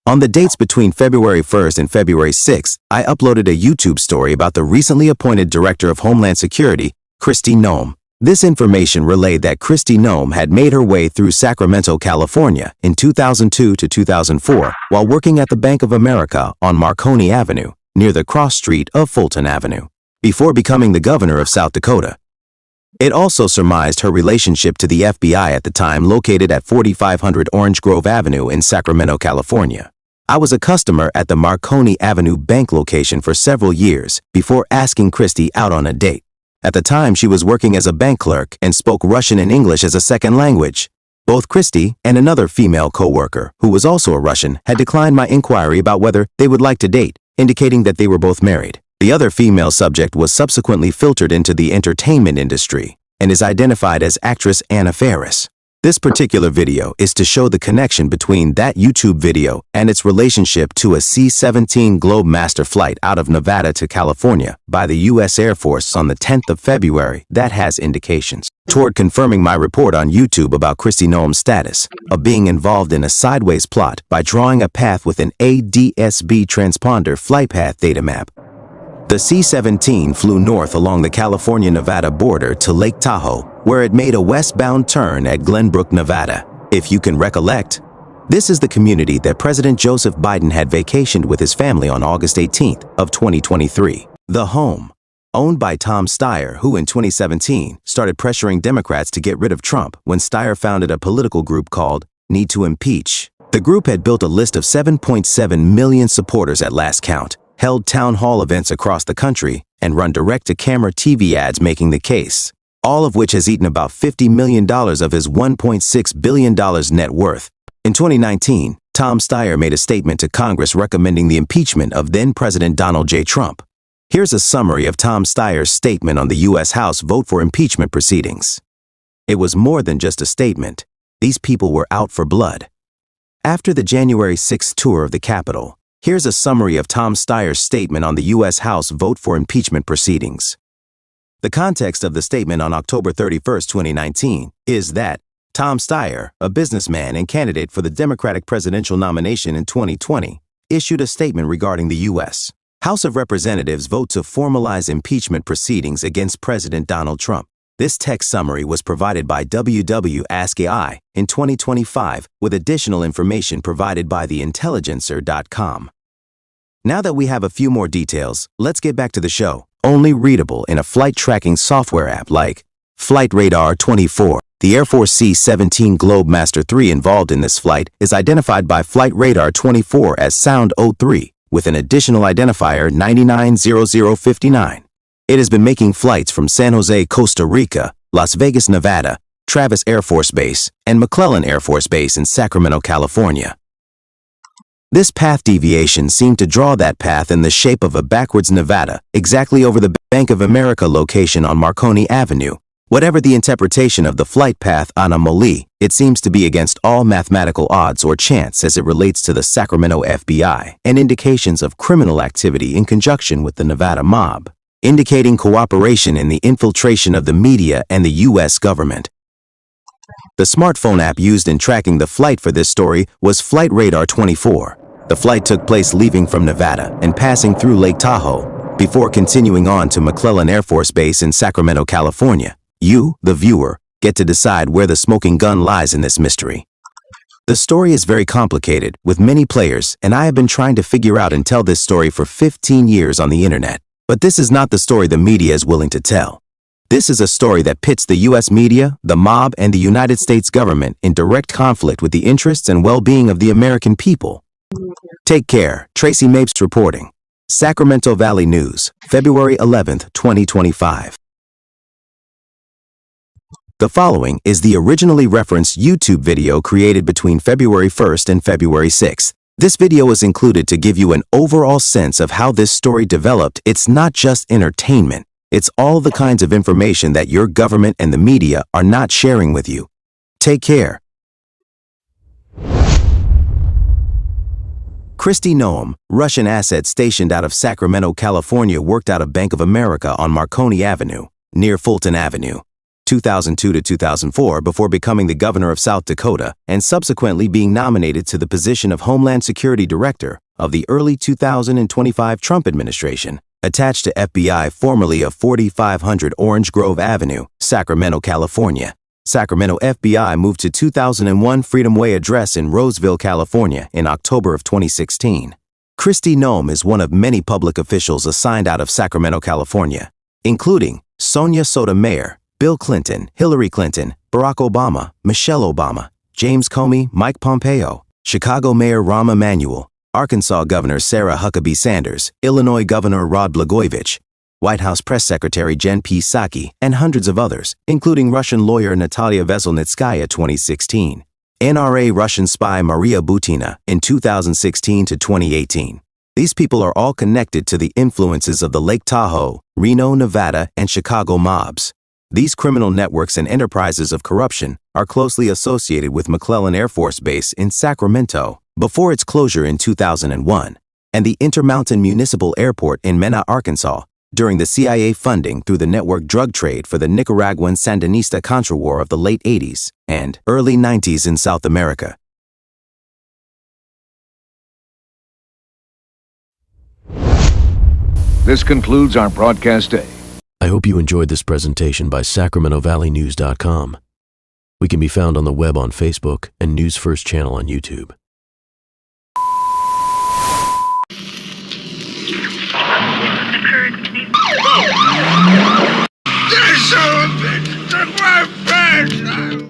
On the dates between February 1st and February 6th, I uploaded a YouTube story about the recently appointed Director of Homeland Security, Kristi Noem. This information relayed that Kristi Noem had made her way through Sacramento, California in 2002 to 2004 while working at the Bank of America on Marconi Avenue, near the cross street of Fulton Avenue, before becoming the governor of South Dakota. It also surmised her relationship to the FBI at the time, located at 4500 Orange Grove Avenue in Sacramento, California. I was a customer at the Marconi Avenue bank location for several years before asking Kristi out on a date. At the time, she was working as a bank clerk and spoke Russian and English as a second language. Both Kristi and another female co-worker, who was also a Russian, had declined my inquiry about whether they would like to date, indicating that they were both married. The other female subject was subsequently filtered into the entertainment industry and is identified as actress Anna Faris. This particular video is to show the connection between that YouTube video and its relationship to a C-17 Globemaster flight out of Nevada to California by the U.S. Air Force on the 10th of February that has indications toward confirming my report on YouTube about Kristi Noem's status of being involved in a sideways plot by drawing a path with an ADS-B transponder flight path data map. The C-17 flew north along the California-Nevada border to Lake Tahoe, where it made a westbound turn at Glenbrook, Nevada. If you can recollect, this is the community that President Joseph Biden had vacationed with his family on August 18th of 2023. The home, owned by Tom Steyer, who in 2017 started pressuring Democrats to get rid of Trump when Steyer founded a political group called Need to Impeach. The group had built a list of 7.7 million supporters at last count, held town hall events across the country, and run direct-to-camera TV ads making the case, all of which has eaten about $50 million of his $1.6 billion net worth. In 2019, Tom Steyer made a statement to Congress recommending the impeachment of then-President Donald J. Trump. Here's a summary of Tom Steyer's statement on the U.S. House vote for impeachment proceedings. It was more than just a statement. These people were out for blood. After the January 6th tour of the Capitol, here's a summary of Tom Steyer's statement on the U.S. House vote for impeachment proceedings. The context of the statement on October 31, 2019, is that Tom Steyer, a businessman and candidate for the Democratic presidential nomination in 2020, issued a statement regarding the U.S. House of Representatives vote to formalize impeachment proceedings against President Donald Trump. This text summary was provided by WW Ask AI in 2025, with additional information provided by theintelligencer.com. Now that we have a few more details, let's get back to the show. Only readable in a flight tracking software app like Flight Radar 24. The Air Force C-17 Globemaster III involved in this flight is identified by Flight Radar 24 as Sound 03, with an additional identifier 990059. It has been making flights from San Jose, Costa Rica, Las Vegas, Nevada, Travis Air Force Base, and McClellan Air Force Base in Sacramento, California. This path deviation seemed to draw that path in the shape of a backwards Nevada, exactly over the Bank of America location on Marconi Avenue. Whatever the interpretation of the flight path anomaly, it seems to be against all mathematical odds or chance as it relates to the Sacramento FBI and indications of criminal activity in conjunction with the Nevada mob, indicating cooperation in the infiltration of the media and the U.S. government. The smartphone app used in tracking the flight for this story was Flight Radar 24. The flight took place leaving from Nevada and passing through Lake Tahoe, before continuing on to McClellan Air Force Base in Sacramento, California. You, the viewer, get to decide where the smoking gun lies in this mystery. The story is very complicated, with many players, and I have been trying to figure out and tell this story for 15 years on the internet. But this is not the story the media is willing to tell. This is a story that pits the U.S. media, the mob, and the United States government in direct conflict with the interests and well-being of the American people. Take care. Tracy Mapes reporting. Sacramento Valley News, February 11, 2025. The following is the originally referenced YouTube video created between February 1st and February 6th. This video is included to give you an overall sense of how this story developed. It's not just entertainment. It's all the kinds of information that your government and the media are not sharing with you. Take care. Kristi Noem, Russian asset stationed out of Sacramento, California, worked out of Bank of America on Marconi Avenue, near Fulton Avenue. 2002 to 2004 before becoming the governor of South Dakota and subsequently being nominated to the position of Homeland Security Director of the early 2025 Trump administration, attached to FBI formerly of 4500 Orange Grove Avenue, Sacramento, California. Sacramento FBI moved to 2001 Freedom Way address in Roseville, California in October of 2016. Kristi Noem is one of many public officials assigned out of Sacramento, California, including Sonia Sotomayor, Bill Clinton, Hillary Clinton, Barack Obama, Michelle Obama, James Comey, Mike Pompeo, Chicago Mayor Rahm Emanuel, Arkansas Governor Sarah Huckabee Sanders, Illinois Governor Rod Blagojevich, White House Press Secretary Jen Psaki, and hundreds of others, including Russian lawyer Natalia Veselnitskaya 2016, NRA Russian spy Maria Butina in 2016 to 2018. These people are all connected to the influences of the Lake Tahoe, Reno, Nevada, and Chicago mobs. These criminal networks and enterprises of corruption are closely associated with McClellan Air Force Base in Sacramento before its closure in 2001, and the Intermountain Municipal Airport in Mena, Arkansas, during the CIA funding through the network drug trade for the Nicaraguan Sandinista Contra War of the late 80s and early 90s in South America. This concludes our broadcast day. I hope you enjoyed this presentation by SacramentoValleyNews.com. We can be found on the web on Facebook and News First channel on YouTube. There's so much took my friend.